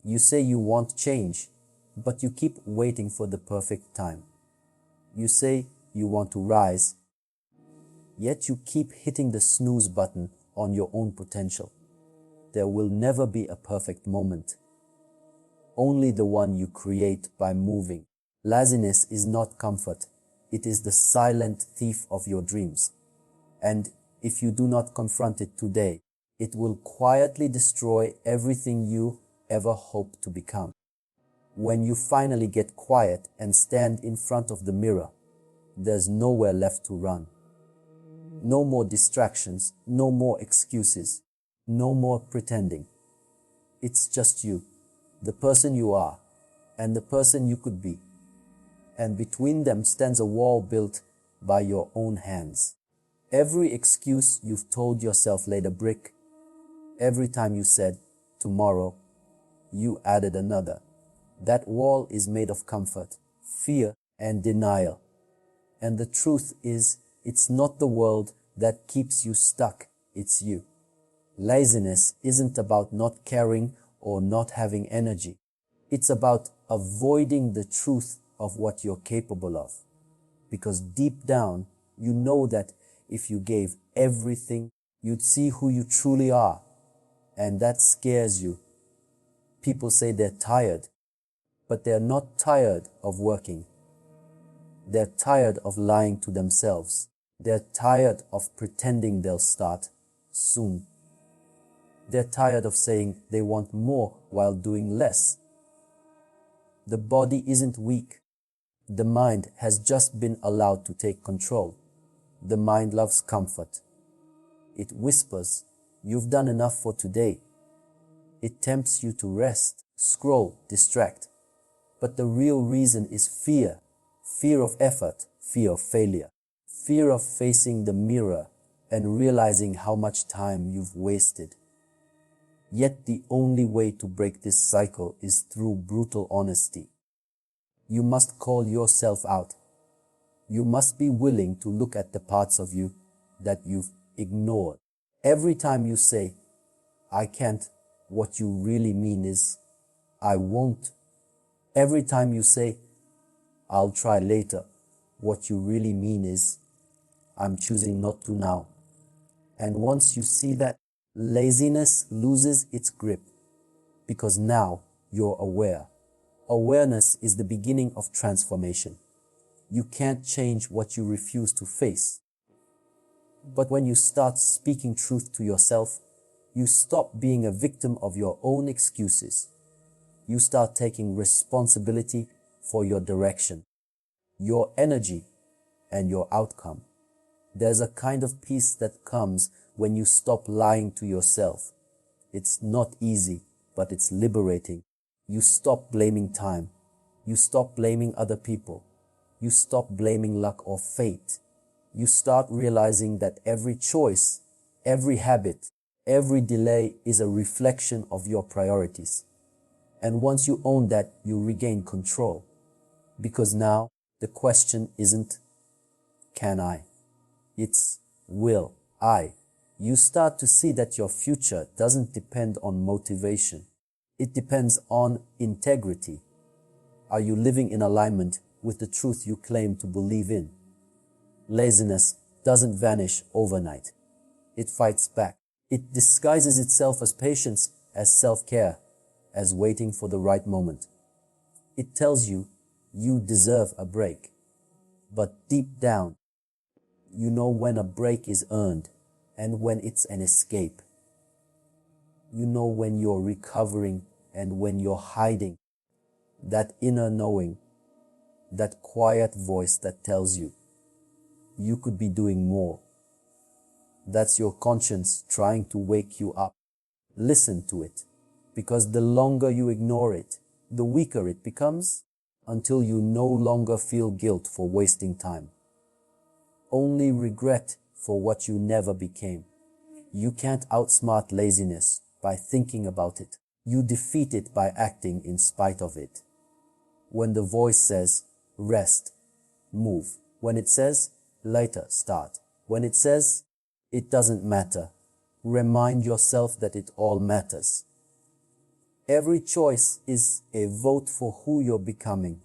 You say you want change, but you keep waiting for the perfect time. You say you want to rise, yet you keep hitting the snooze button on your own potential. There will never be a perfect moment, only the one you create by moving. Laziness is not comfort. It is the silent thief of your dreams. And if you do not confront it today, it will quietly destroy everything you ever hoped to become. When you finally get quiet and stand in front of the mirror, there's nowhere left to run. No more distractions, no more excuses, no more pretending. It's just you, the person you are, and the person you could be. And between them stands a wall built by your own hands. Every excuse you've told yourself laid a brick. Every time you said, tomorrow, you added another. That wall is made of comfort, fear, and denial. And the truth is, it's not the world that keeps you stuck, it's you. Laziness isn't about not caring or not having energy. It's about avoiding the truth of what you're capable of. Because deep down, you know that if you gave everything, you'd see who you truly are. And that scares you. People say they're tired, but they're not tired of working. They're tired of lying to themselves. They're tired of pretending they'll start soon. They're tired of saying they want more while doing less. The body isn't weak. The mind has just been allowed to take control. The mind loves comfort. It whispers, "You've done enough for today." It tempts you to rest, scroll, distract. But the real reason is fear. Fear of effort, fear of failure, fear of facing the mirror and realizing how much time you've wasted. Yet the only way to break this cycle is through brutal honesty. You must call yourself out. You must be willing to look at the parts of you that you've ignored. Every time you say, "I can't," what you really mean is, "I won't." Every time you say, "I'll try later," what you really mean is, "I'm choosing not to now." And once you see that, laziness loses its grip, because now you're aware. Awareness is the beginning of transformation. You can't change what you refuse to face. But when you start speaking truth to yourself, you stop being a victim of your own excuses. You start taking responsibility for your direction, your energy, and your outcome. There's a kind of peace that comes when you stop lying to yourself. It's not easy, but it's liberating. You stop blaming time. You stop blaming other people. You stop blaming luck or fate. You start realizing that every choice, every habit, every delay is a reflection of your priorities. And once you own that, you regain control. Because now the question isn't, can I? It's, will I? You start to see that your future doesn't depend on motivation. It depends on integrity. Are you living in alignment with the truth you claim to believe in? Laziness doesn't vanish overnight. It fights back. It disguises itself as patience, as self-care, as waiting for the right moment. It tells you you deserve a break. But deep down, you know when a break is earned and when it's an escape. You know when you're recovering and when you're hiding. That inner knowing, that quiet voice that tells you you could be doing more. That's your conscience trying to wake you up. Listen to it, because the longer you ignore it, the weaker it becomes, until you no longer feel guilt for wasting time. Only regret for what you never became. You can't outsmart laziness by thinking about it. You defeat it by acting in spite of it. When the voice says, rest, move. When it says, later, start. When it says, it doesn't matter, remind yourself that it all matters. Every choice is a vote for who you're becoming.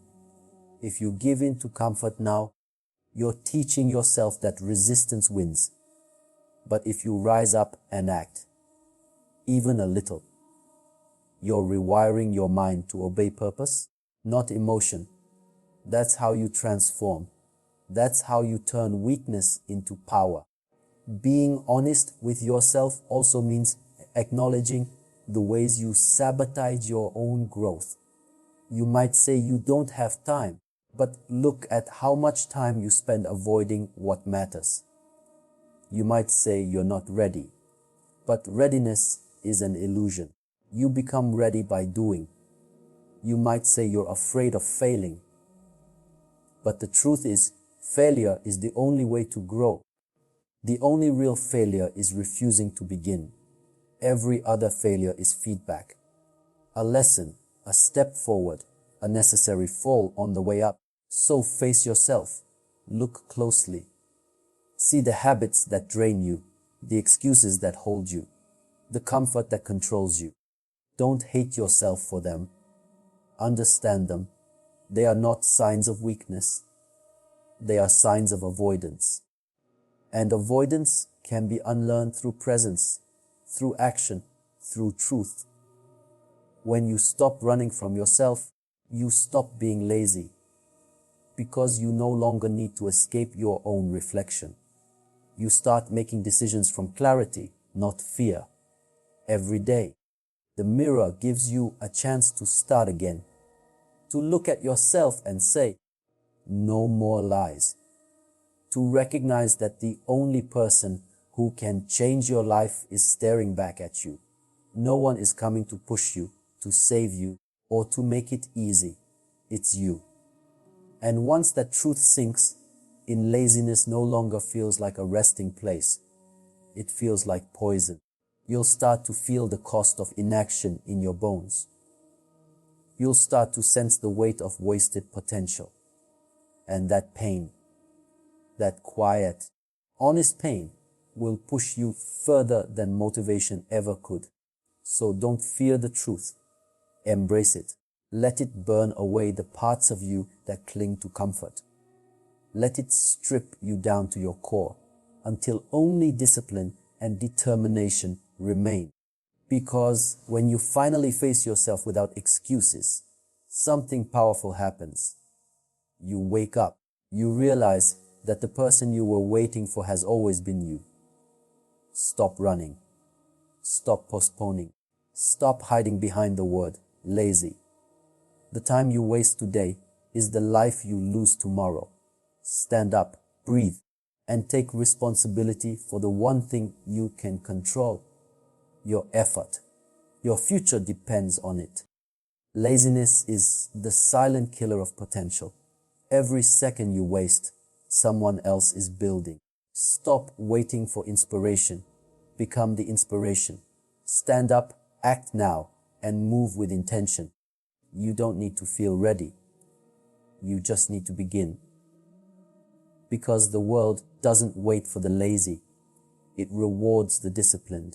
If you give in to comfort now, you're teaching yourself that resistance wins. But if you rise up and act, even a little, you're rewiring your mind to obey purpose, not emotion. That's how you transform. That's how you turn weakness into power. Being honest with yourself also means acknowledging the ways you sabotage your own growth. You might say you don't have time, but look at how much time you spend avoiding what matters. You might say you're not ready, but readiness is an illusion. You become ready by doing. You might say you're afraid of failing, but the truth is, failure is the only way to grow. The only real failure is refusing to begin. Every other failure is feedback. A lesson, a step forward, a necessary fall on the way up. So face yourself. Look closely. See the habits that drain you, the excuses that hold you, the comfort that controls you. Don't hate yourself for them. Understand them. They are not signs of weakness. They are signs of avoidance. And avoidance can be unlearned through presence, through action, through truth. When you stop running from yourself, you stop being lazy, because you no longer need to escape your own reflection. You start making decisions from clarity, not fear. Every day, the mirror gives you a chance to start again, to look at yourself and say, no more lies. To recognize that the only person who can change your life is staring back at you. No one is coming to push you, to save you, or to make it easy. It's you. And once that truth sinks in, laziness no longer feels like a resting place. It feels like poison. You'll start to feel the cost of inaction in your bones. You'll start to sense the weight of wasted potential. And that pain, that quiet, honest pain, will push you further than motivation ever could. So don't fear the truth. Embrace it. Let it burn away the parts of you that cling to comfort. Let it strip you down to your core until only discipline and determination remain. Because when you finally face yourself without excuses, something powerful happens. You wake up. You realize that the person you were waiting for has always been you. Stop running. Stop postponing. Stop hiding behind the word lazy. The time you waste today is the life you lose tomorrow. Stand up, breathe, and take responsibility for the one thing you can control: your effort. Your future depends on it. Laziness is the silent killer of potential. Every second you waste, someone else is building. Stop waiting for inspiration. Become the inspiration. Stand up, act now, and move with intention. You don't need to feel ready. You just need to begin. Because the world doesn't wait for the lazy. It rewards the disciplined.